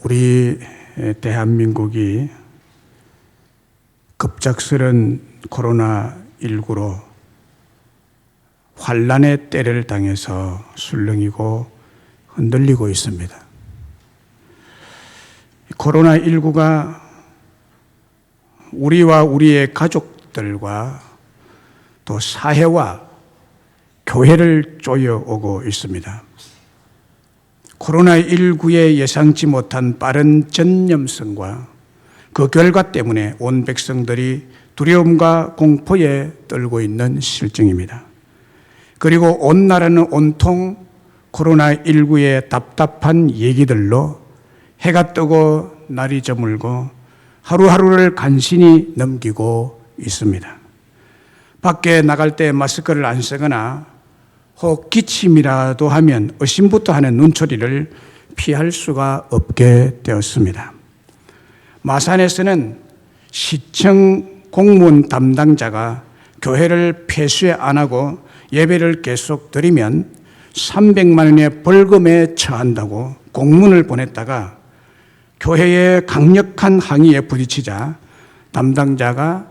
우리 대한민국이 급작스런 코로나19로 환란의 때를 당해서 술렁이고 흔들리고 있습니다. 코로나19가 우리와 우리의 가족들과 또 사회와 교회를 쪼여오고 있습니다. 코로나19의 예상치 못한 빠른 전염성과 그 결과 때문에 온 백성들이 두려움과 공포에 떨고 있는 실정입니다. 그리고 온 나라는 온통 코로나19의 답답한 얘기들로 해가 뜨고 날이 저물고 하루하루를 간신히 넘기고 있습니다. 밖에 나갈 때 마스크를 안 쓰거나 혹 기침이라도 하면 의심부터 하는 눈초리를 피할 수가 없게 되었습니다. 마산에서는 시청 공무원 담당자가 교회를 폐쇄 안 하고 예배를 계속 드리면 300만 원의 벌금에 처한다고 공문을 보냈다가 교회의 강력한 항의에 부딪히자 담당자가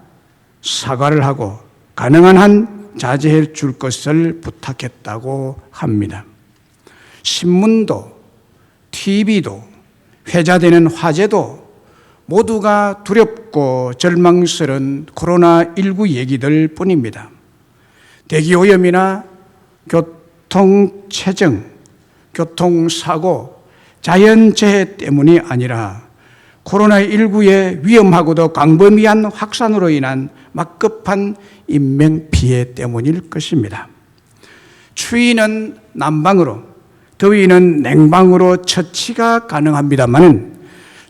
사과를 하고 가능한 한 자제해 줄 것을 부탁했다고 합니다. 신문도 TV도 회자되는 화제도 모두가 두렵고 절망스러운 코로나19 얘기들 뿐입니다. 대기오염이나 교통체증, 교통사고, 자연재해 때문이 아니라 코로나19의 위험하고도 광범위한 확산으로 인한 막급한 인명피해 때문일 것입니다. 추위는 난방으로, 더위는 냉방으로 처치가 가능합니다만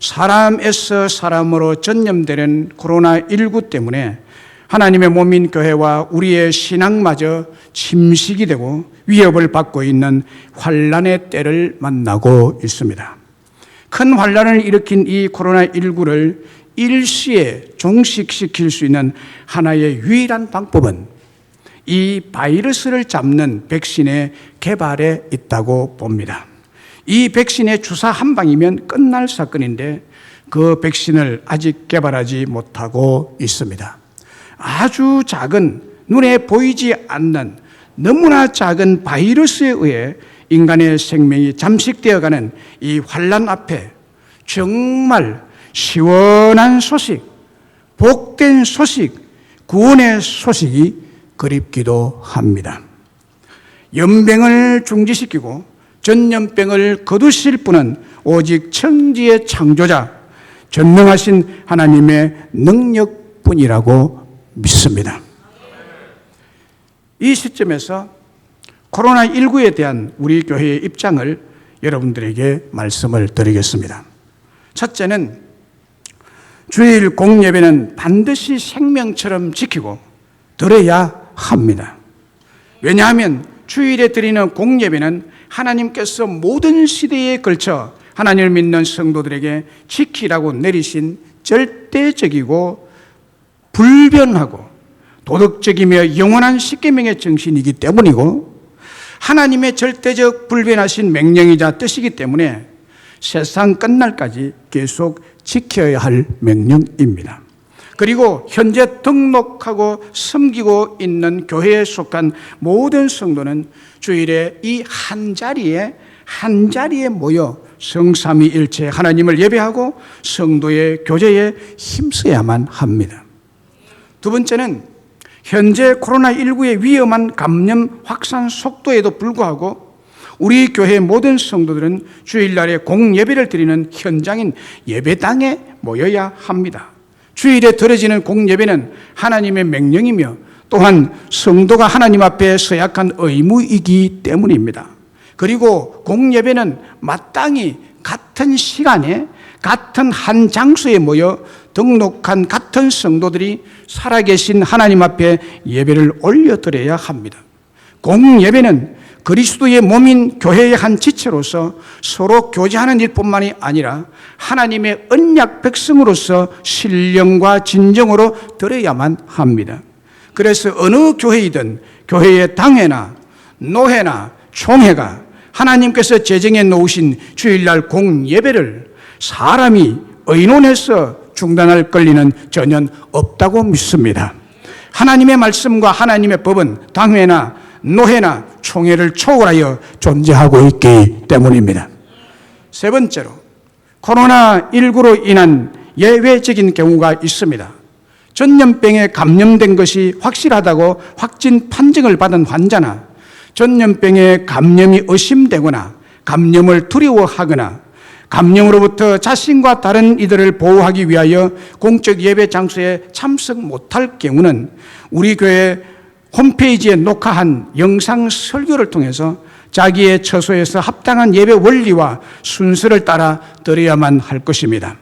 사람에서 사람으로 전염되는 코로나19 때문에 하나님의 몸인 교회와 우리의 신앙마저 침식이 되고 위협을 받고 있는 환란의 때를 만나고 있습니다. 큰 환란을 일으킨 이 코로나19를 일시에 종식시킬 수 있는 하나의 유일한 방법은 이 바이러스를 잡는 백신의 개발에 있다고 봅니다. 이 백신의 주사 한 방이면 끝날 사건인데 그 백신을 아직 개발하지 못하고 있습니다. 아주 작은, 눈에 보이지 않는 너무나 작은 바이러스에 의해 인간의 생명이 잠식되어가는 이 환란 앞에 정말 시원한 소식, 복된 소식, 구원의 소식이 그립기도 합니다. 연병을 중지시키고 전염병을 거두실 분은 오직 천지의 창조자, 전능하신 하나님의 능력뿐이라고 믿습니다. 이 시점에서 코로나19에 대한 우리 교회의 입장을 여러분들에게 말씀을 드리겠습니다. 첫째는 주일 공예배는 반드시 생명처럼 지키고 드려야 합니다. 왜냐하면 주일에 드리는 공예배는 하나님께서 모든 시대에 걸쳐 하나님을 믿는 성도들에게 지키라고 내리신 절대적이고 불변하고 도덕적이며 영원한 십계명의 정신이기 때문이고 하나님의 절대적 불변하신 명령이자 뜻이기 때문에 세상 끝날까지 계속 지켜야 할 명령입니다. 그리고 현재 등록하고 섬기고 있는 교회에 속한 모든 성도는 주일에 이 한 자리에 모여 성삼위일체 하나님을 예배하고 성도의 교제에 힘써야만 합니다. 두 번째는 현재 코로나19의 위험한 감염 확산 속도에도 불구하고 우리 교회의 모든 성도들은 주일날에 공예배를 드리는 현장인 예배당에 모여야 합니다. 주일에 드려지는 공예배는 하나님의 명령이며 또한 성도가 하나님 앞에 서약한 의무이기 때문입니다. 그리고 공예배는 마땅히 같은 시간에 같은 한 장소에 모여 등록한 같은 성도들이 살아계신 하나님 앞에 예배를 올려드려야 합니다. 공예배는 그리스도의 몸인 교회의 한 지체로서 서로 교제하는 일뿐만이 아니라 하나님의 언약 백성으로서 신령과 진정으로 드려야만 합니다. 그래서 어느 교회이든 교회의 당회나 노회나 총회가 하나님께서 제정해 놓으신 주일날 공예배를 사람이 의논해서 중단할 권리는 전혀 없다고 믿습니다. 하나님의 말씀과 하나님의 법은 당회나 노회나 총회를 초월하여 존재하고 있기 때문입니다. 세 번째로, 코로나19로 인한 예외적인 경우가 있습니다. 전염병에 감염된 것이 확실하다고 확진 판정을 받은 환자나 전염병에 감염이 의심되거나 감염을 두려워하거나 감염으로부터 자신과 다른 이들을 보호하기 위하여 공적 예배 장소에 참석 못할 경우는 우리 교회 홈페이지에 녹화한 영상 설교를 통해서 자기의 처소에서 합당한 예배 원리와 순서를 따라 드려야만 할 것입니다.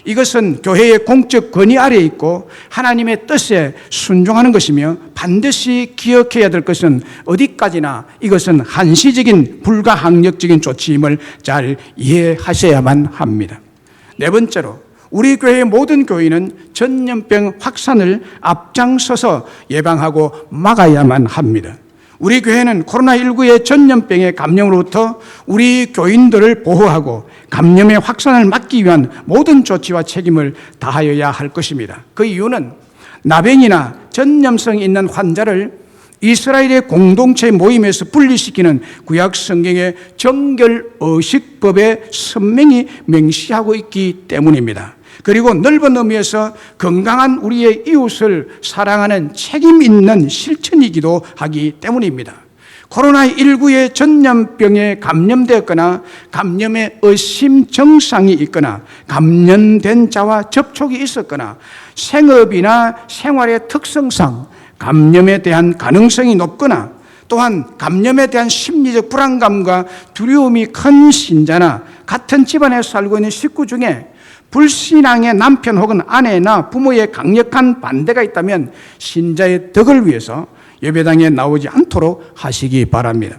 이것은 교회의 공적 권위 아래에 있고 하나님의 뜻에 순종하는 것이며 반드시 기억해야 될 것은 어디까지나 이것은 한시적인 불가항력적인 조치임을 잘 이해하셔야만 합니다. 네 번째로, 우리 교회의 모든 교인은 전염병 확산을 앞장서서 예방하고 막아야만 합니다. 우리 교회는 코로나19의 전염병의 감염으로부터 우리 교인들을 보호하고 감염의 확산을 막기 위한 모든 조치와 책임을 다하여야 할 것입니다. 그 이유는 나병이나 전염성 있는 환자를 이스라엘의 공동체 모임에서 분리시키는 구약 성경의 정결의식법에 선명히 명시하고 있기 때문입니다. 그리고 넓은 의미에서 건강한 우리의 이웃을 사랑하는 책임 있는 실천이기도 하기 때문입니다. 코로나19의 전염병에 감염되었거나 감염의 의심 증상이 있거나 감염된 자와 접촉이 있었거나 생업이나 생활의 특성상 감염에 대한 가능성이 높거나 또한 감염에 대한 심리적 불안감과 두려움이 큰 신자나 같은 집안에 살고 있는 식구 중에 불신앙의 남편 혹은 아내나 부모의 강력한 반대가 있다면 신자의 덕을 위해서 예배당에 나오지 않도록 하시기 바랍니다.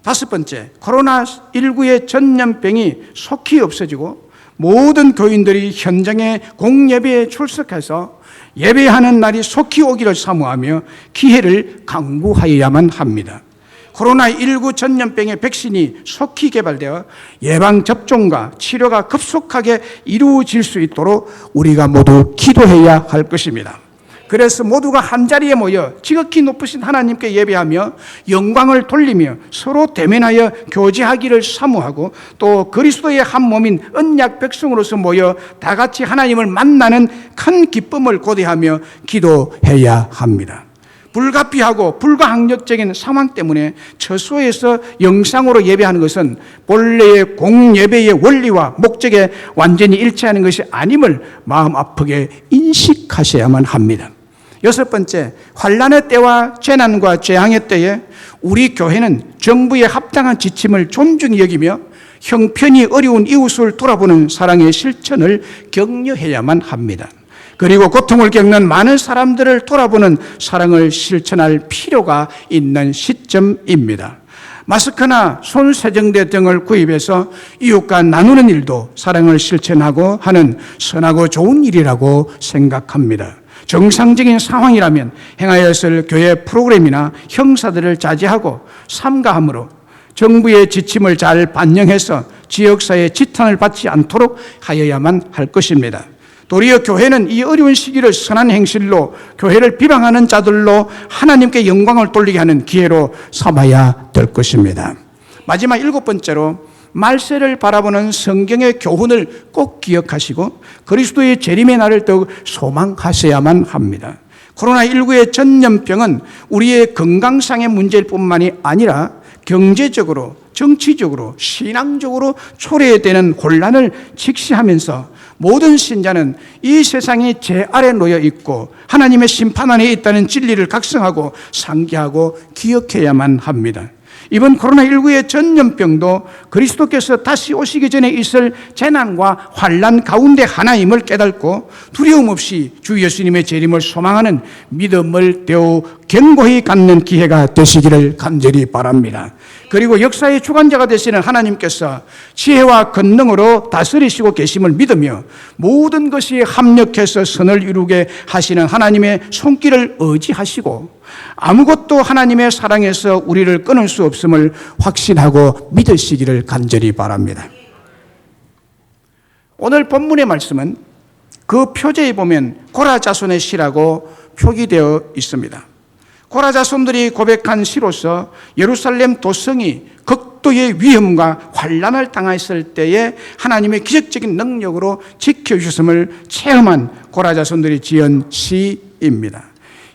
다섯 번째, 코로나19의 전염병이 속히 없어지고 모든 교인들이 현장에 공예배에 출석해서 예배하는 날이 속히 오기를 사모하며 기회를 강구하여야만 합니다. 코로나19 전염병의 백신이 속히 개발되어 예방접종과 치료가 급속하게 이루어질 수 있도록 우리가 모두 기도해야 할 것입니다. 그래서 모두가 한자리에 모여 지극히 높으신 하나님께 예배하며 영광을 돌리며 서로 대면하여 교제하기를 사모하고 또 그리스도의 한 몸인 언약 백성으로서 모여 다 같이 하나님을 만나는 큰 기쁨을 고대하며 기도해야 합니다. 불가피하고 불가항력적인 상황 때문에 처소에서 영상으로 예배하는 것은 본래의 공예배의 원리와 목적에 완전히 일치하는 것이 아님을 마음 아프게 인식하셔야만 합니다. 여섯 번째, 환난의 때와 재난과 재앙의 때에 우리 교회는 정부의 합당한 지침을 존중히 여기며 형편이 어려운 이웃을 돌아보는 사랑의 실천을 격려해야만 합니다. 그리고 고통을 겪는 많은 사람들을 돌아보는 사랑을 실천할 필요가 있는 시점입니다. 마스크나 손세정대 등을 구입해서 이웃과 나누는 일도 사랑을 실천하고 하는 선하고 좋은 일이라고 생각합니다. 정상적인 상황이라면 행하였을 교회 프로그램이나 형사들을 자제하고 삼가함으로 정부의 지침을 잘 반영해서 지역사회의 지탄을 받지 않도록 하여야만 할 것입니다. 도리어 교회는 이 어려운 시기를 선한 행실로 교회를 비방하는 자들로 하나님께 영광을 돌리게 하는 기회로 삼아야 될 것입니다. 마지막 일곱 번째로, 말세를 바라보는 성경의 교훈을 꼭 기억하시고 그리스도의 재림의 날을 더욱 소망하셔야만 합니다. 코로나19의 전염병은 우리의 건강상의 문제일 뿐만이 아니라 경제적으로, 정치적으로, 신앙적으로 초래되는 혼란을 직시하면서 모든 신자는 이 세상이 제 아래 놓여 있고 하나님의 심판 안에 있다는 진리를 각성하고 상기하고 기억해야만 합니다. 이번 코로나19의 전염병도 그리스도께서 다시 오시기 전에 있을 재난과 환난 가운데 하나임을 깨닫고 두려움 없이 주 예수님의 재림을 소망하는 믿음을 더욱 견고히 갖는 기회가 되시기를 간절히 바랍니다. 그리고 역사의 주관자가 되시는 하나님께서 지혜와 권능으로 다스리시고 계심을 믿으며 모든 것이 합력해서 선을 이루게 하시는 하나님의 손길을 의지하시고 아무것도 하나님의 사랑에서 우리를 끊을 수 없음을 확신하고 믿으시기를 간절히 바랍니다. 오늘 본문의 말씀은 그 표제에 보면 고라 자손의 시라고 표기되어 있습니다. 고라 자손들이 고백한 시로서 예루살렘 도성이 극도의 위험과 환난을 당했을 때에 하나님의 기적적인 능력으로 지켜주셨음을 체험한 고라 자손들이 지은 시입니다.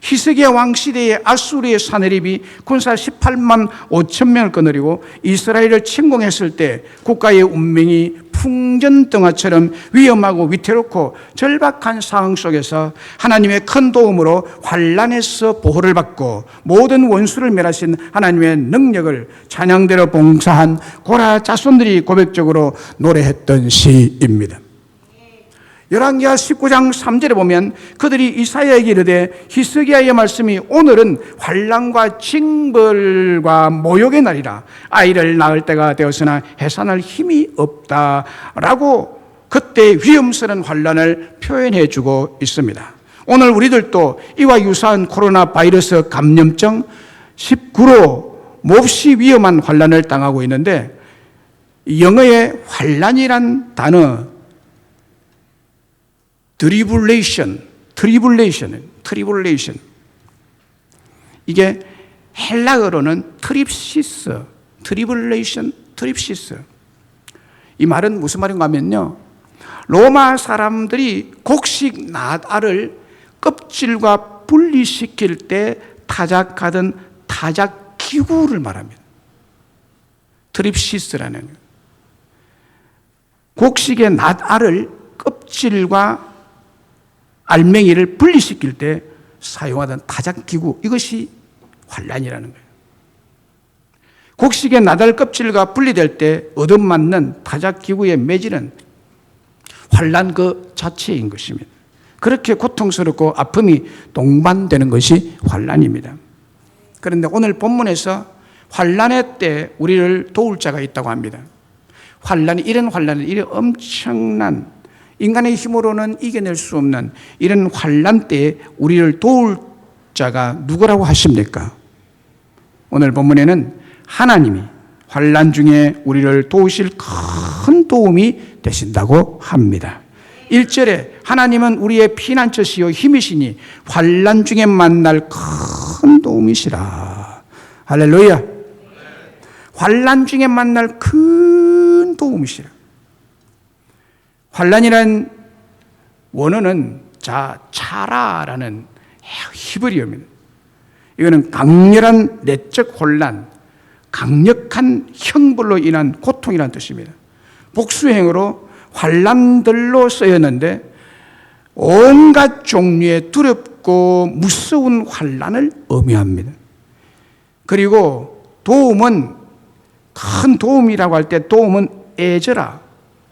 히스기야 왕 시대에 아수르의 사내립이 군사 18만 5천 명을 거느리고 이스라엘을 침공했을 때 국가의 운명이 풍전등화처럼 위험하고 위태롭고 절박한 상황 속에서 하나님의 큰 도움으로 환난에서 보호를 받고 모든 원수를 멸하신 하나님의 능력을 찬양대로 봉사한 고라 자손들이 고백적으로 노래했던 시입니다. 열왕기하 19장 3절에 보면 그들이 이사야에게 이르되 히스기야의 말씀이 오늘은 환난과 징벌과 모욕의 날이라 아이를 낳을 때가 되었으나 해산할 힘이 없다라고 그때 위험스러운 환난을 표현해 주고 있습니다. 오늘 우리들도 이와 유사한 코로나 바이러스 감염증 19로 몹시 위험한 환난을 당하고 있는데 영어의 환난이란 단어 tribulation. 이게 헬라어로는 tribulation. 이 말은 무슨 말인가 하면요. 로마 사람들이 곡식 낫알을 껍질과 분리시킬 때 타작하던 타작 기구를 말합니다. 트립시스라는 곡식의 낫알을 껍질과 알맹이를 분리시킬 때 사용하던 타작기구, 이것이 환난이라는 거예요. 곡식의 나달 껍질과 분리될 때 얻어맞는 타작기구의 매질은 환난 그 자체인 것입니다. 그렇게 고통스럽고 아픔이 동반되는 것이 환난입니다. 그런데 오늘 본문에서 환난의 때 우리를 도울 자가 있다고 합니다. 이런 환난은 이런 엄청난 인간의 힘으로는 이겨낼 수 없는 이런 환난 때에 우리를 도울 자가 누구라고 하십니까? 오늘 본문에는 하나님이 환난 중에 우리를 도우실 큰 도움이 되신다고 합니다. 1절에 하나님은 우리의 피난처시요 힘이시니 환난 중에 만날 큰 도움이시라. 할렐루야. 환난 중에 만날 큰 도움이시라. 환난이란 원어는 차라라는 히브리어입니다. 이거는 강렬한 내적 혼란, 강력한 형벌로 인한 고통이라는 뜻입니다. 복수행으로 환난들로 쓰였는데 온갖 종류의 두렵고 무서운 환난을 의미합니다. 그리고 도움은 큰 도움이라고 할 때 도움은 에저라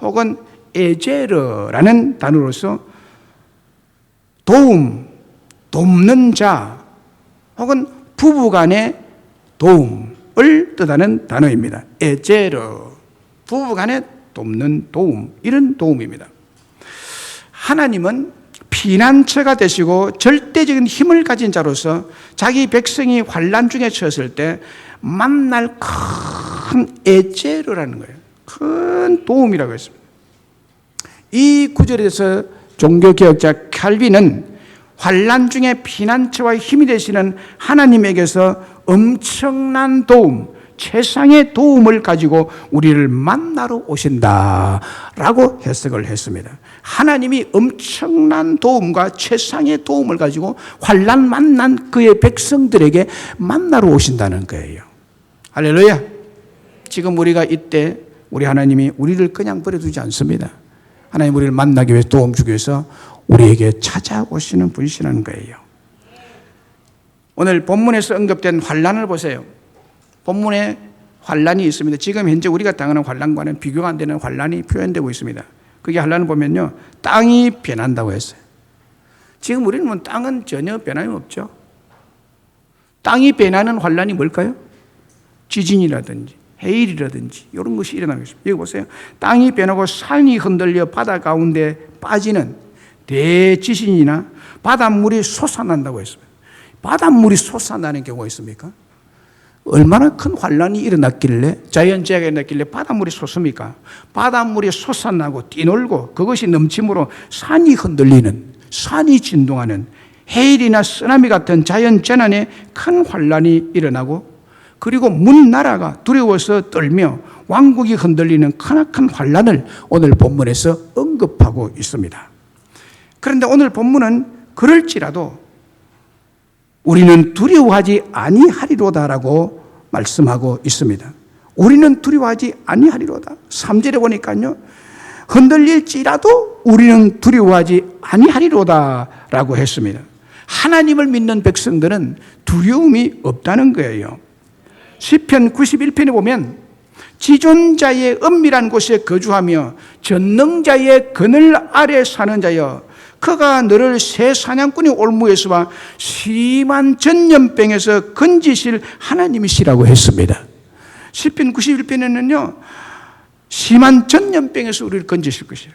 혹은 에제르라는 단어로서 돕는 자 혹은 부부간의 도움을 뜻하는 단어입니다. 에제르, 부부간의 돕는 도움, 이런 도움입니다. 하나님은 피난처가 되시고 절대적인 힘을 가진 자로서 자기 백성이 환난 중에 처했을 때 만날 큰 에제르라는 거예요. 큰 도움이라고 했습니다. 이 구절에서 종교개혁자 칼빈은 환난 중에 피난처와 힘이 되시는 하나님에게서 엄청난 도움, 최상의 도움을 가지고 우리를 만나러 오신다라고 해석을 했습니다. 하나님이 엄청난 도움과 최상의 도움을 가지고 환난 만난 그의 백성들에게 만나러 오신다는 거예요. 할렐루야. 지금 우리가 이때 우리 하나님이 우리를 그냥 버려두지 않습니다. 하나님 우리를 만나기 위해서 도움 주기 위해서 우리에게 찾아오시는 분이시라는 거예요. 오늘 본문에서 언급된 환난을 보세요. 본문에 환난이 있습니다. 지금 현재 우리가 당하는 환난과는 비교가 안 되는 환난이 표현되고 있습니다. 그게 환난을 보면요, 땅이 변한다고 했어요. 지금 우리는 뭐 땅은 전혀 변함이 없죠. 땅이 변하는 환난이 뭘까요? 지진이라든지 해일이라든지 이런 것이 일어나고 있습니다. 여기 보세요. 땅이 변하고 산이 흔들려 바다 가운데 빠지는 대지진이나 바닷물이 솟아난다고 했습니다. 바닷물이 솟아나는 경우가 있습니까? 얼마나 큰 환란이 일어났길래, 자연재해가 일어났길래 바닷물이 솟습니까? 바닷물이 솟아나고 뛰놀고 그것이 넘침으로 산이 흔들리는, 산이 진동하는, 해일이나 쓰나미 같은 자연재난에 큰 환란이 일어나고, 그리고 문나라가 두려워서 떨며 왕국이 흔들리는 크나큰 환란을 오늘 본문에서 언급하고 있습니다. 그런데 오늘 본문은 그럴지라도 우리는 두려워하지 아니하리로다라고 말씀하고 있습니다. 우리는 두려워하지 아니하리로다. 3절에 보니까요, 흔들릴지라도 우리는 두려워하지 아니하리로다라고 했습니다. 하나님을 믿는 백성들은 두려움이 없다는 거예요. 시편 91편에 보면 지존자의 은밀한 곳에 거주하며 전능자의 그늘 아래 사는 자여, 그가 너를 새 사냥꾼의 올무에서와 심한 전염병에서 건지실 하나님이시라고 했습니다. 시편 91편에는요, 심한 전염병에서 우리를 건지실 것이라.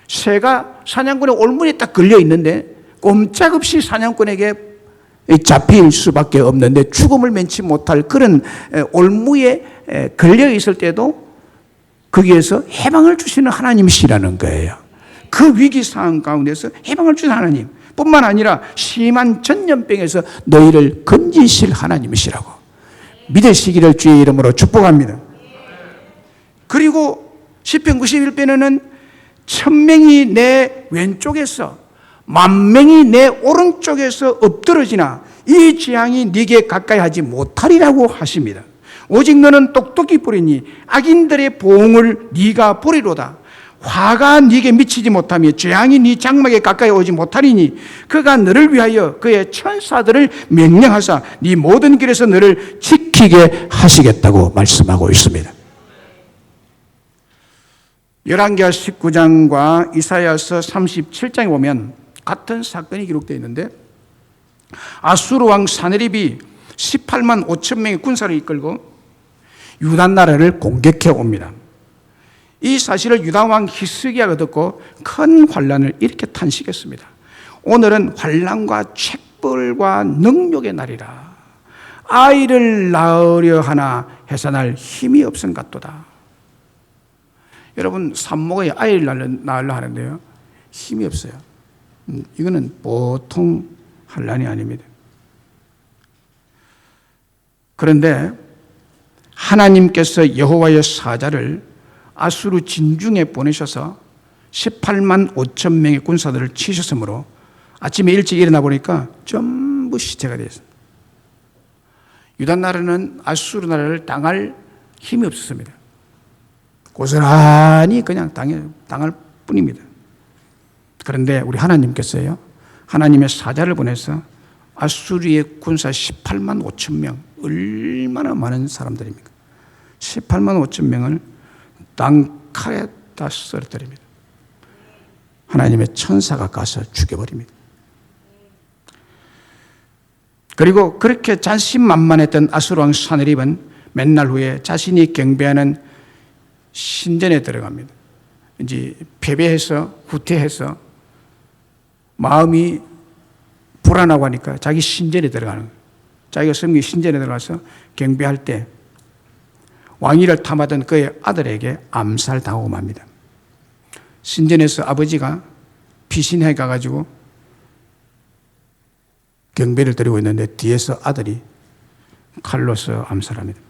새가 사냥꾼의 올무에 딱 걸려 있는데 꼼짝없이 사냥꾼에게 잡힐 수밖에 없는데 죽음을 면치 못할 그런 올무에 걸려 있을 때도 거기에서 해방을 주시는 하나님이시라는 거예요. 그 위기 상황 가운데서 해방을 주신 하나님 뿐만 아니라 심한 전염병에서 너희를 건지실 하나님이시라고 믿으시기를 주의 이름으로 축복합니다. 그리고 시편 91편에는 1000명이 내 왼쪽에서 10,000명이 내 오른쪽에서 엎드러지나 이 재앙이 네게 가까이 하지 못하리라고 하십니다. 오직 너는 똑똑히 보리니 악인들의 보응을 네가 보리로다. 화가 네게 미치지 못하며 재앙이 네 장막에 가까이 오지 못하리니 그가 너를 위하여 그의 천사들을 명령하사 네 모든 길에서 너를 지키게 하시겠다고 말씀하고 있습니다. 열왕기하 19장과 이사야서 37장에 보면 같은 사건이 기록되어 있는데, 아수르 왕 사네립이 18만 5천 명의 군사를 이끌고 유다 나라를 공격해 옵니다. 이 사실을 유다 왕 히스기야가 듣고 큰 환란을 일으켜 탄식했습니다. 오늘은 환란과 책벌과 능욕의 날이라. 아이를 낳으려 하나 해산할 힘이 없음 같도다. 여러분, 산모가 아이를 낳으려 하는데요, 힘이 없어요. 이거는 보통 환란이 아닙니다. 그런데 하나님께서 여호와의 사자를 아수르 진중에 보내셔서 18만 5천 명의 군사들을 치셨으므로 아침에 일찍 일어나 보니까 전부 시체가 되었습니다. 유다 나라는 아수르 나라를 당할 힘이 없었습니다. 고스란히 그냥 당할 뿐입니다. 그런데 우리 하나님께서요, 하나님의 사자를 보내서 아수르의 군사 18만 5천 명, 얼마나 많은 사람들입니까? 18만 5천 명을 땅칼에다 쓰러뜨립니다. 하나님의 천사가 가서 죽여버립니다. 그리고 그렇게 자신만만했던 아수르 왕 사네립은 맨날 후에 자신이 경배하는 신전에 들어갑니다. 이제 패배해서 후퇴해서 마음이 불안하고 하니까 자기 신전에 들어가는 거예요. 자기가 섬기 신전에 들어가서 경배할 때 왕위를 탐하던 그의 아들에게 암살당하고 맙니다. 신전에서 아버지가 피신해 가가지고 경배를 드리고 있는데 뒤에서 아들이 칼로서 암살합니다.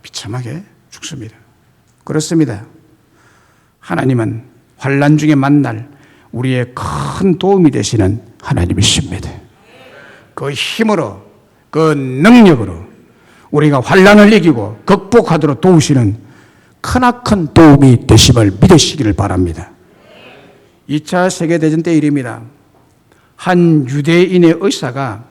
비참하게 죽습니다. 그렇습니다. 하나님은 환난 중에 만날 우리의 큰 도움이 되시는 하나님이십니다. 그 힘으로, 그 능력으로 우리가 환난을 이기고 극복하도록 도우시는 크나큰 도움이 되심을 믿으시기를 바랍니다. 2차 세계대전 때 일입니다. 한 유대인의 의사가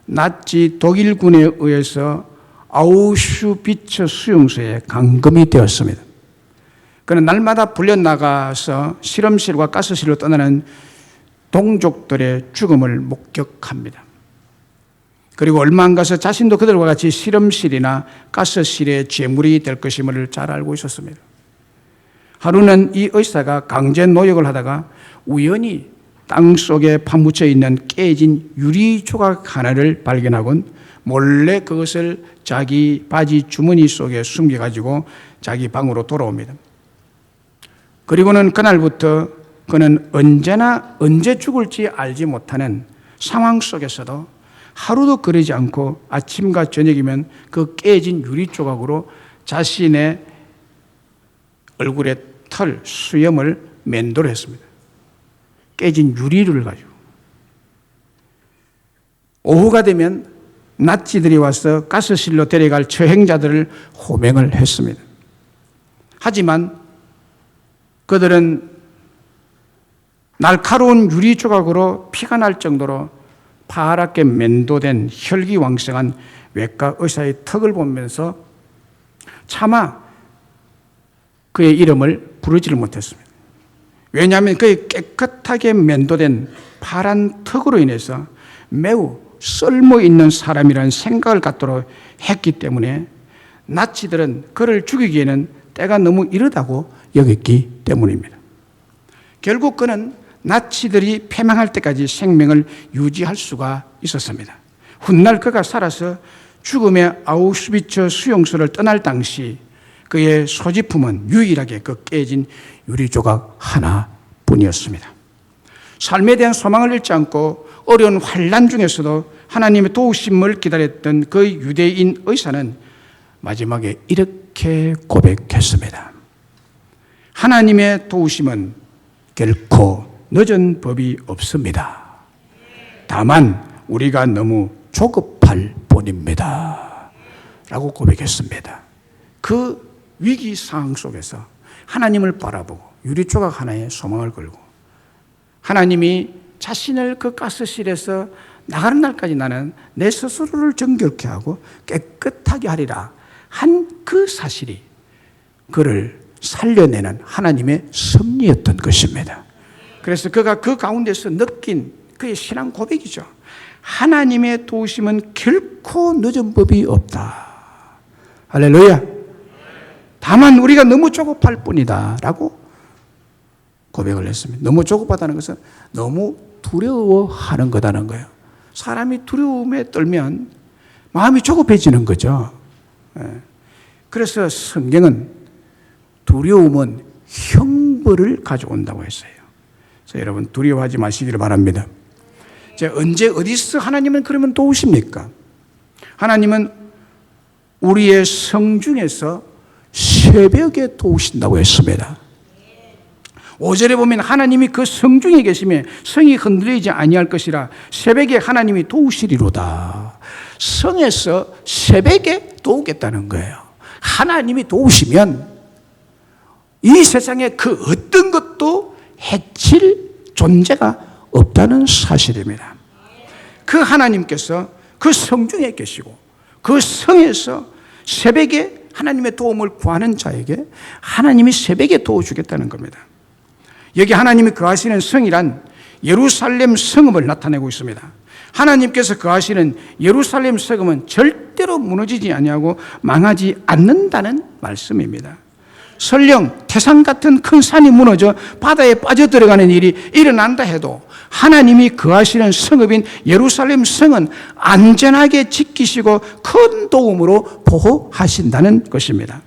나치 독일군에 의해서 아우슈비츠 수용소에 감금이 되었습니다. 그는 날마다 불려나가서 실험실과 가스실로 떠나는 동족들의 죽음을 목격합니다. 그리고 얼마 안 가서 자신도 그들과 같이 실험실이나 가스실의 제물이 될 것임을 잘 알고 있었습니다. 하루는 이 의사가 강제 노역을 하다가 우연히 땅 속에 파묻혀 있는 깨진 유리 조각 하나를 발견하곤 몰래 그것을 자기 바지 주머니 속에 숨겨가지고 자기 방으로 돌아옵니다. 그리고는 그날부터 그는 언제나 언제 죽을지 알지 못하는 상황 속에서도 하루도 거르지 않고 아침과 저녁이면 그 깨진 유리 조각으로 자신의 얼굴에 털, 수염을 면도를 했습니다. 깨진 유리를 가지고. 오후가 되면 나치들이 와서 가스실로 데려갈 처행자들을 호명을 했습니다. 하지만 그들은 날카로운 유리 조각으로 피가 날 정도로 파랗게 면도된 혈기왕성한 외과 의사의 턱을 보면서 차마 그의 이름을 부르지를 못했습니다. 왜냐하면 그의 깨끗하게 면도된 파란 턱으로 인해서 매우 쓸모 있는 사람이라는 생각을 갖도록 했기 때문에 나치들은 그를 죽이기에는 때가 너무 이르다고 여겼기 때문입니다. 결국 그는 나치들이 패망할 때까지 생명을 유지할 수가 있었습니다. 훗날 그가 살아서 죽음의 아우슈비츠 수용소를 떠날 당시 그의 소지품은 유일하게 그 깨진 유리조각 하나뿐이었습니다. 삶에 대한 소망을 잃지 않고 어려운 환난 중에서도 하나님의 도우심을 기다렸던 그 유대인 의사는 마지막에 이렇게 고백했습니다. 하나님의 도우심은 결코 늦은 법이 없습니다. 다만 우리가 너무 조급할 뿐입니다. 라고 고백했습니다. 그 위기 상황 속에서 하나님을 바라보고 유리조각 하나에 소망을 걸고 하나님이 자신을 그 가스실에서 나가는 날까지 나는 내 스스로를 정결케 하고 깨끗하게 하리라 한 그 사실이 그를 살려내는 하나님의 섭리였던 것입니다. 그래서 그가 그 가운데서 느낀 그의 신앙 고백이죠. 하나님의 도우심은 결코 늦은 법이 없다. 할렐루야. 다만 우리가 너무 조급할 뿐이다 라고 고백을 했습니다. 너무 조급하다는 것은 너무 두려워하는 거다는 거예요. 사람이 두려움에 떨면 마음이 조급해지는 거죠. 그래서 성경은 두려움은 형벌을 가져온다고 했어요. 그래서 여러분 두려워하지 마시기를 바랍니다. 언제 어디서 하나님은 그러면 도우십니까? 하나님은 우리의 성 중에서 새벽에 도우신다고 했습니다. 5절에 보면 하나님이 그 성 중에 계시며 성이 흔들리지 아니할 것이라 새벽에 하나님이 도우시리로다. 성에서 새벽에 도우겠다는 거예요. 하나님이 도우시면 이 세상에 그 어떤 것도 해칠 존재가 없다는 사실입니다. 그 하나님께서 그 성 중에 계시고 그 성에서 새벽에 하나님의 도움을 구하는 자에게 하나님이 새벽에 도와주겠다는 겁니다. 여기 하나님이 거하시는 성이란 예루살렘 성읍을 나타내고 있습니다. 하나님께서 거하시는 예루살렘 성읍은 절대로 무너지지 아니하고 망하지 않는다는 말씀입니다. 설령 태산 같은 큰 산이 무너져 바다에 빠져들어가는 일이 일어난다 해도 하나님이 거하시는 성읍인 예루살렘 성은 안전하게 지키시고 큰 도움으로 보호하신다는 것입니다.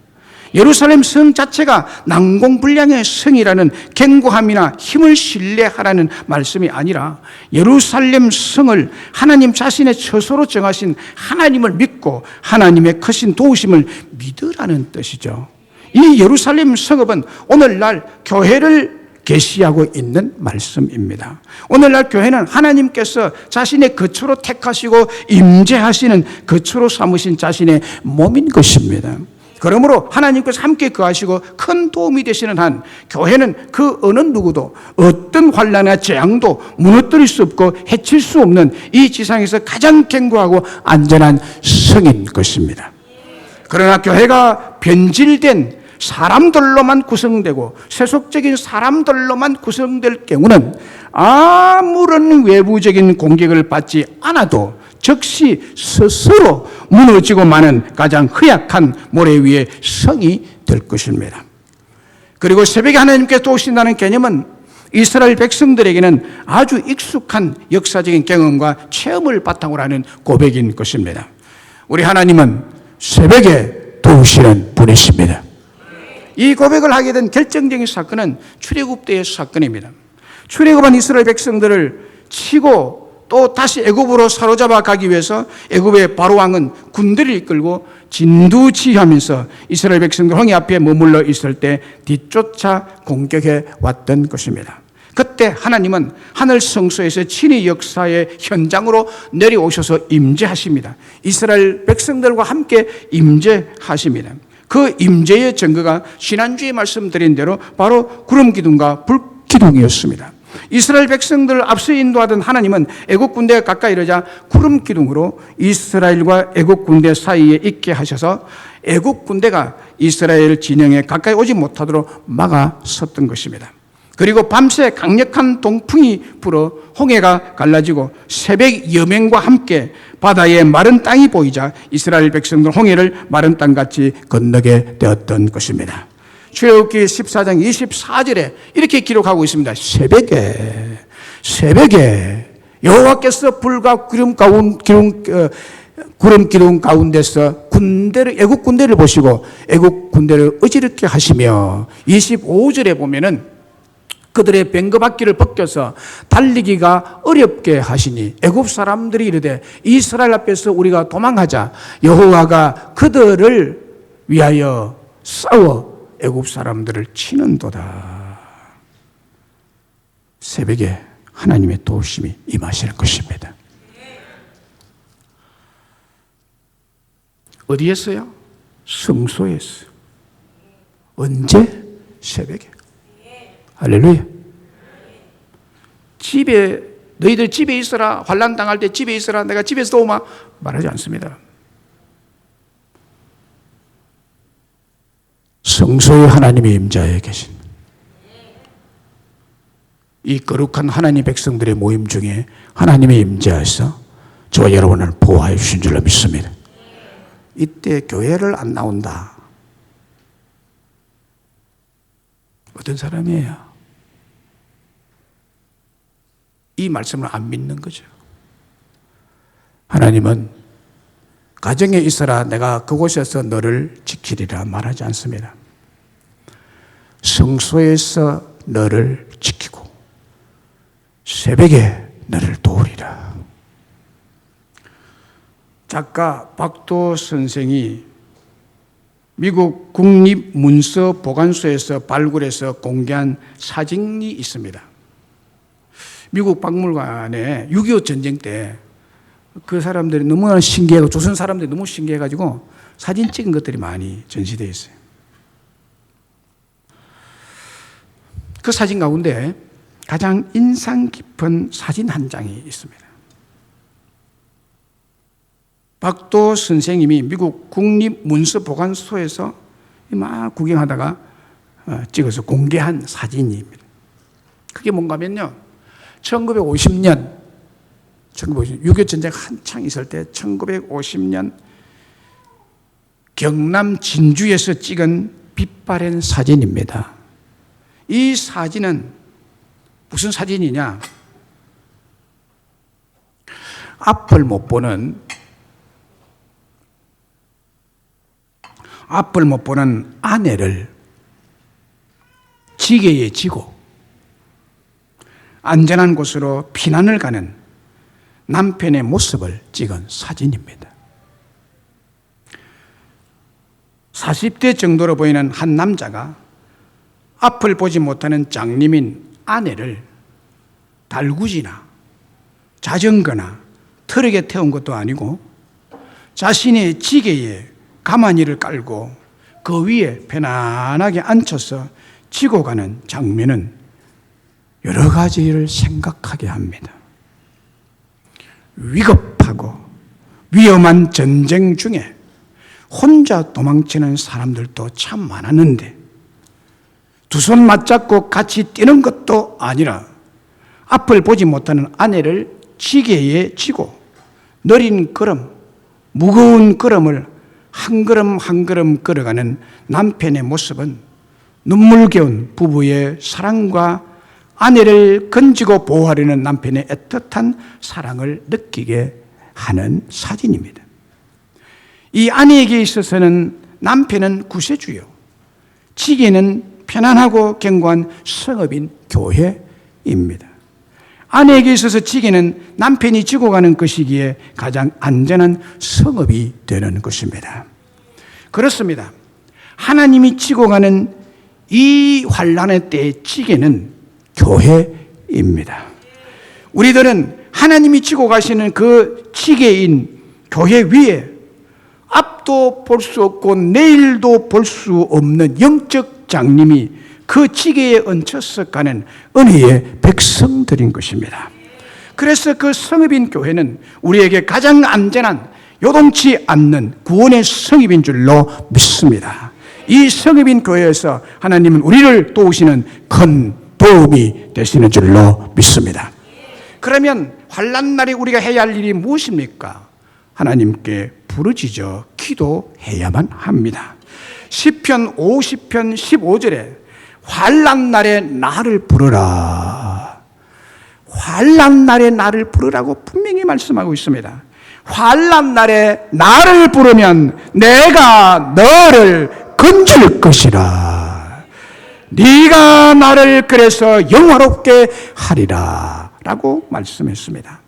예루살렘 성 자체가 난공불량의 성이라는 견고함이나 힘을 신뢰하라는 말씀이 아니라 예루살렘 성을 하나님 자신의 처소로 정하신 하나님을 믿고 하나님의 크신 도우심을 믿으라는 뜻이죠. 이 예루살렘 성읍은 오늘날 교회를 계시하고 있는 말씀입니다. 오늘날 교회는 하나님께서 자신의 거처로 택하시고 임재하시는 거처로 삼으신 자신의 몸인 것입니다. 그러므로 하나님께서 함께 거하시고 큰 도움이 되시는 한 교회는 그 어느 누구도 어떤 환난이나 재앙도 무너뜨릴 수 없고 해칠 수 없는 이 지상에서 가장 견고하고 안전한 성인 것입니다. 그러나 교회가 변질된 사람들로만 구성되고 세속적인 사람들로만 구성될 경우는 아무런 외부적인 공격을 받지 않아도 즉시 스스로 무너지고 마는 가장 허약한 모래 위의 성이 될 것입니다. 그리고 새벽에 하나님께서 도우신다는 개념은 이스라엘 백성들에게는 아주 익숙한 역사적인 경험과 체험을 바탕으로 하는 고백인 것입니다. 우리 하나님은 새벽에 도우시는 분이십니다. 이 고백을 하게 된 결정적인 사건은 출애굽 때의 사건입니다. 출애굽한 이스라엘 백성들을 치고 또 다시 애굽으로 사로잡아 가기 위해서 애굽의 바로 왕은 군대를 이끌고 진두지휘하면서 이스라엘 백성들 홍해 앞에 머물러 있을 때 뒤쫓아 공격해 왔던 것입니다. 그때 하나님은 하늘 성소에서 친히 역사의 현장으로 내려오셔서 임재하십니다. 이스라엘 백성들과 함께 임재하십니다. 그 임재의 증거가 지난주에 말씀드린 대로 바로 구름 기둥과 불 기둥이었습니다. 이스라엘 백성들을 앞서 인도하던 하나님은 애국 군대가 가까이 이르자 구름 기둥으로 이스라엘과 애국 군대 사이에 있게 하셔서 애국 군대가 이스라엘 진영에 가까이 오지 못하도록 막아섰던 것입니다. 그리고 밤새 강력한 동풍이 불어 홍해가 갈라지고 새벽 여명과 함께 바다에 마른 땅이 보이자 이스라엘 백성들 홍해를 마른 땅같이 건너게 되었던 것입니다. 출애굽기 14장 24절에 이렇게 기록하고 있습니다. 새벽에 여호와께서 불과 구름 기둥 가운데서 애국 군대를 보시고 애국 군대를 어지럽게 하시며 25절에 보면은 그들의 뱅거바퀴를 벗겨서 달리기가 어렵게 하시니 애굽 사람들이 이르되 이스라엘 앞에서 우리가 도망하자 여호와가 그들을 위하여 싸워 애굽 사람들을 치는도다. 새벽에 하나님의 도우심이 임하시는 것입니다. 어디에서요? 성소에서. 언제? 새벽에. 할렐루야. 너희들 집에 있어라. 환난 당할 때 집에 있어라. 내가 집에서 도우마. 말하지 않습니다. 성소에 하나님의 임자에 계신 이 거룩한 하나님 백성들의 모임 중에 하나님의 임자에서 저와 여러분을 보호해 주신 줄로 믿습니다. 이때 교회를 안 나온다. 어떤 사람이에요? 이 말씀을 안 믿는 거죠. 하나님은 가정에 있어라 내가 그곳에서 너를 지키리라 말하지 않습니다. 성소에서 너를 지키고 새벽에 너를 도우리라. 작가 박도 선생이 미국 국립문서보관소에서 발굴해서 공개한 사진이 있습니다. 미국 박물관에 6.25 전쟁 때 그 사람들이 너무나 신기해서 조선 사람들이 너무 신기해가지고 사진 찍은 것들이 많이 전시되어 있어요. 그 사진 가운데 가장 인상 깊은 사진 한 장이 있습니다. 박도 선생님이 미국 국립문서보관소에서 막 구경하다가 찍어서 공개한 사진입니다. 그게 뭔가 하면요, 1950년 6.25 전쟁 한창 있을 때 1950년 경남 진주에서 찍은 빛바랜 사진입니다. 이 사진은 무슨 사진이냐? 앞을 못 보는 아내를 지게에 지고 안전한 곳으로 피난을 가는 남편의 모습을 찍은 사진입니다. 40대 정도로 보이는 한 남자가 앞을 보지 못하는 장님인 아내를 달구지나 자전거나 트럭에 태운 것도 아니고 자신의 지게에 가마니를 깔고 그 위에 편안하게 앉혀서 지고 가는 장면은 여러 가지를 생각하게 합니다. 위급하고 위험한 전쟁 중에 혼자 도망치는 사람들도 참 많았는데 두 손 맞잡고 같이 뛰는 것도 아니라 앞을 보지 못하는 아내를 지게에 지고 느린 걸음, 무거운 걸음을 한 걸음 한 걸음 걸어가는 남편의 모습은 눈물겨운 부부의 사랑과 아내를 건지고 보호하려는 남편의 애틋한 사랑을 느끼게 하는 사진입니다. 이 아내에게 있어서는 남편은 구세주요, 지게는 편안하고 견고한 성읍인 교회입니다. 아내에게 있어서 지게는 남편이 지고 가는 것이기에 가장 안전한 성읍이 되는 것입니다. 그렇습니다. 하나님이 지고 가는 이 환난의 때의 지게는 교회입니다. 우리들은 하나님이 지고 가시는 그 지게인 교회 위에 앞도 볼 수 없고 내일도 볼 수 없는 영적 장님이 그 지게에 얹혀서 가는 은혜의 백성들인 것입니다. 그래서 그 성읍인 교회는 우리에게 가장 안전한, 요동치 않는 구원의 성읍인 줄로 믿습니다. 이 성읍인 교회에서 하나님은 우리를 도우시는 큰 도움이 되시는 줄로 믿습니다. 그러면 환난날에 우리가 해야 할 일이 무엇입니까? 하나님께 부르짖어 기도해야만 합니다. 시편 50편 15절에 환난날에 나를 부르라, 환난날에 나를 부르라고 분명히 말씀하고 있습니다. 환난날에 나를 부르면 내가 너를 건질 것이라, 네가 나를 그래서 영화롭게 하리라 라고 말씀했습니다.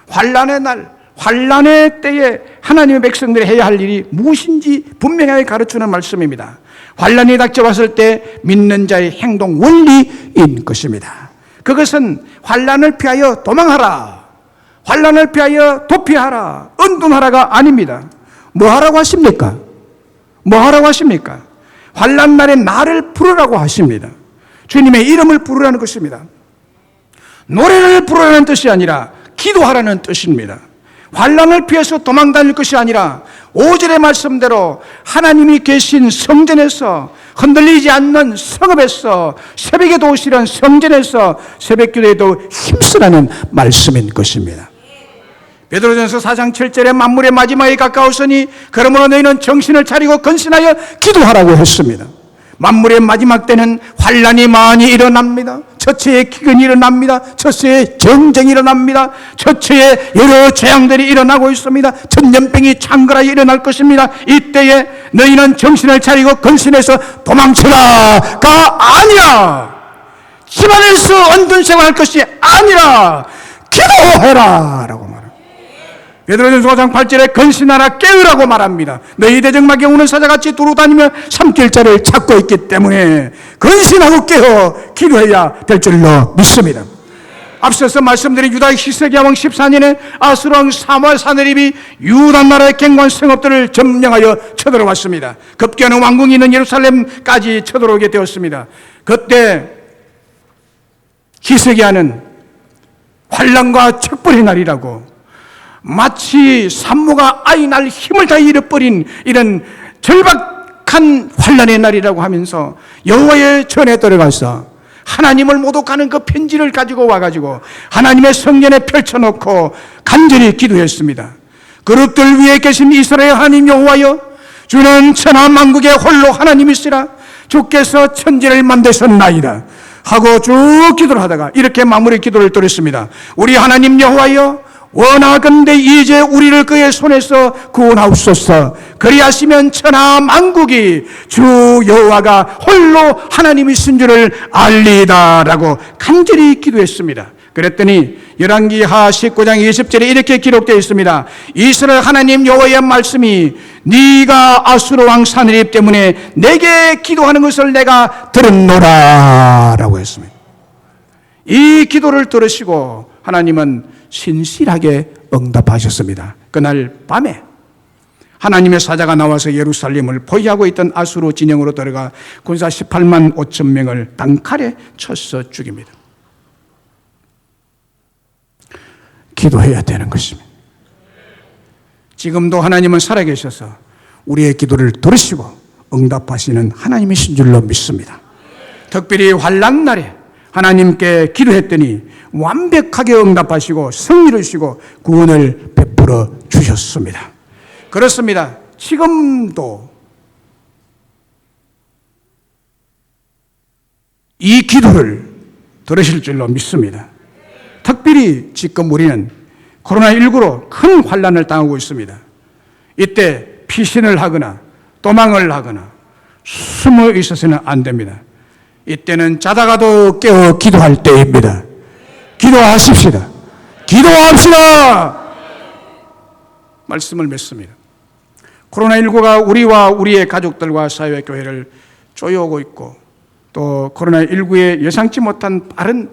환난의 날, 환난의 때에 하나님의 백성들이 해야 할 일이 무엇인지 분명하게 가르치는 말씀입니다. 환난이 닥쳐왔을 때 믿는 자의 행동 원리인 것입니다. 그것은 환난을 피하여 도망하라, 환난을 피하여 도피하라, 은둔하라가 아닙니다. 뭐 하라고 하십니까? 뭐 하라고 하십니까? 환난 날에 나를 부르라고 하십니다. 주님의 이름을 부르라는 것입니다. 노래를 부르라는 뜻이 아니라 기도하라는 뜻입니다. 환난을 피해서 도망 다닐 것이 아니라 5절의 말씀대로 하나님이 계신 성전에서, 흔들리지 않는 성읍에서, 새벽에 도우시는 성전에서 새벽기도에도 힘쓰라는 말씀인 것입니다. 베드로전서 4장 7절에 만물의 마지막에 가까웠으니 그러므로 너희는 정신을 차리고 근신하여 기도하라고 했습니다. 만물의 마지막 때는 환난이 많이 일어납니다. 처처의 기근이 일어납니다. 처처의 정쟁이 일어납니다. 처처의 여러 재앙들이 일어나고 있습니다. 전염병이 창궐하여 일어날 것입니다. 이때에 너희는 정신을 차리고 근신해서 도망쳐라가 아니라, 집안에서 언둔생활할 것이 아니라 기도해라 라고 말합니다. 베드로전서 5장 8절에 근신하라, 깨으라고 말합니다. 너희 대적마귀 우는 사자같이 두루다니며 삼킬자를 찾고 있기 때문에 근신하고 깨어 기도해야 될 줄로 믿습니다. 앞서서 말씀드린 유다 히스기야 왕 14년에 아수르 왕 사무엘 사네립이 유다 나라의 견고한 성읍들을 점령하여 쳐들어왔습니다. 급기야는 왕궁이 있는 예루살렘까지 쳐들어오게 되었습니다. 그때 히스기야는 환난과 척벌의 날이라고, 마치 산모가 아이 날 힘을 다 잃어버린 이런 절박한 환난의 날이라고 하면서 여호와의 전에 들어가서 하나님을 모독하는 그 편지를 가지고 와가지고 하나님의 성전에 펼쳐놓고 간절히 기도했습니다. 그릇들 위에 계신 이스라엘 하나님 여호와여, 주는 천하 만국의 홀로 하나님이시라, 주께서 천지를 만드셨나이다 하고 쭉 기도를 하다가 이렇게 마무리 기도를 드렸습니다. 우리 하나님 여호와여, 원하건대 이제 우리를 그의 손에서 구원하옵소서. 그리하시면 천하 만국이 주 여호와가 홀로 하나님이신 줄을 알리다 라고 간절히 기도했습니다. 그랬더니 열왕기하 19장 20절에 이렇게 기록되어 있습니다. 이스라엘 하나님 여호와의 말씀이 네가 아수르 왕 사느립 때문에 내게 기도하는 것을 내가 들었노라 라고 했습니다. 이 기도를 들으시고 하나님은 신실하게 응답하셨습니다. 그날 밤에 하나님의 사자가 나와서 예루살렘을 포위하고 있던 아수르 진영으로 들어가 군사 18만 5천 명을 단칼에 쳐서 죽입니다. 기도해야 되는 것입니다. 지금도 하나님은 살아계셔서 우리의 기도를 들으시고 응답하시는 하나님이신 줄로 믿습니다. 특별히 환난 날에 하나님께 기도했더니 완벽하게 응답하시고 승리를 주시고 구원을 베풀어 주셨습니다. 그렇습니다. 지금도 이 기도를 들으실 줄로 믿습니다. 특별히 지금 우리는 코로나19로 큰 환난을 당하고 있습니다. 이때 피신을 하거나 도망을 하거나 숨어 있어서는 안 됩니다. 이때는 자다가도 깨어 기도할 때입니다. 기도하십시다. 기도합시다. 말씀을 맺습니다. 코로나19가 우리와 우리의 가족들과 사회 교회를 쪼여오고 있고 또 코로나19의 예상치 못한 빠른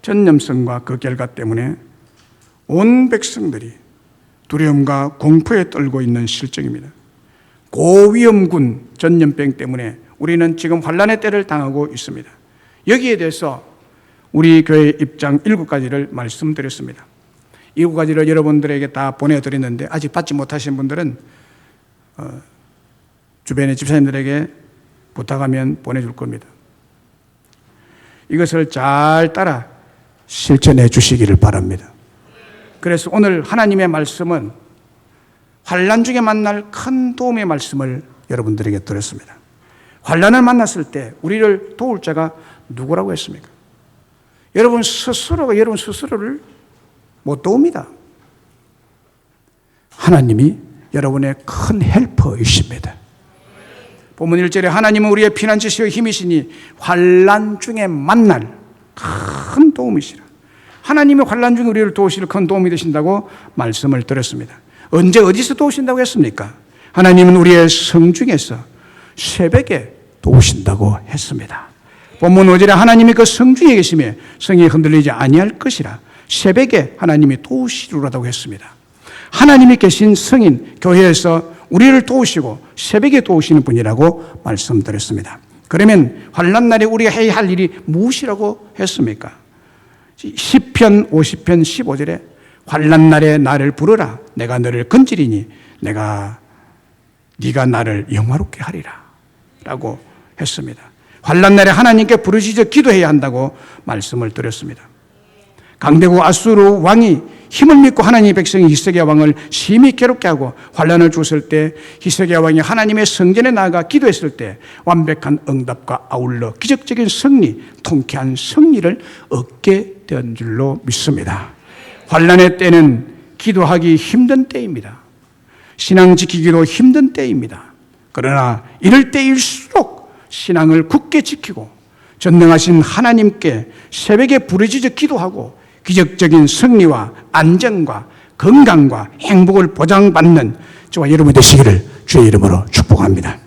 전염성과 그 결과 때문에 온 백성들이 두려움과 공포에 떨고 있는 실정입니다. 고위험군 전염병 때문에 우리는 지금 환난의 때를 당하고 있습니다. 여기에 대해서 우리 교회 입장 7가지를 말씀드렸습니다. 7가지를 여러분들에게 다 보내드렸는데 아직 받지 못하신 분들은 주변의 집사님들에게 부탁하면 보내줄 겁니다. 이것을 잘 따라 실천해 주시기를 바랍니다. 그래서 오늘 하나님의 말씀은 환난 중에 만날 큰 도움의 말씀을 여러분들에게 드렸습니다. 환난을 만났을 때 우리를 도울 자가 누구라고 했습니까? 여러분 스스로가 여러분 스스로를 못 도웁니다. 하나님이 여러분의 큰 헬퍼이십니다. 본문 1절에 하나님은 우리의 피난처시여 힘이시니 환난 중에 만날 큰 도움이시라. 하나님이 환난 중에 우리를 도우실 큰 도움이 되신다고 말씀을 드렸습니다. 언제 어디서 도우신다고 했습니까? 하나님은 우리의 성 중에서 새벽에 도우신다고 했습니다. 본문 5절에 하나님이 그 성 중에 계시며 성이 흔들리지 아니할 것이라 새벽에 하나님이 도우시리라고 했습니다. 하나님이 계신 성인 교회에서 우리를 도우시고 새벽에 도우시는 분이라고 말씀드렸습니다. 그러면 환난 날에 우리가 해야 할 일이 무엇이라고 했습니까? 시편 50편 15절에 환난 날에 나를 부르라 내가 너를 건지리니 네가 나를 영화롭게 하리라 라고 했습니다. 환난 날에 하나님께 부르짖어 기도해야 한다고 말씀을 드렸습니다. 강대국 아수르 왕이 힘을 믿고 하나님의 백성인 히스기야 왕을 심히 괴롭게 하고 환난을 주었을 때 히스기야 왕이 하나님의 성전에 나아가 기도했을 때 완벽한 응답과 아울러 기적적인 승리, 통쾌한 승리를 얻게 된 줄로 믿습니다. 환난의 때는 기도하기 힘든 때입니다. 신앙 지키기도 힘든 때입니다. 그러나 이럴 때일수록 신앙을 굳게 지키고 전능하신 하나님께 새벽에 부르짖어 기도하고 기적적인 승리와 안정과 건강과 행복을 보장받는 저와 여러분이 되시기를 주의 이름으로 축복합니다.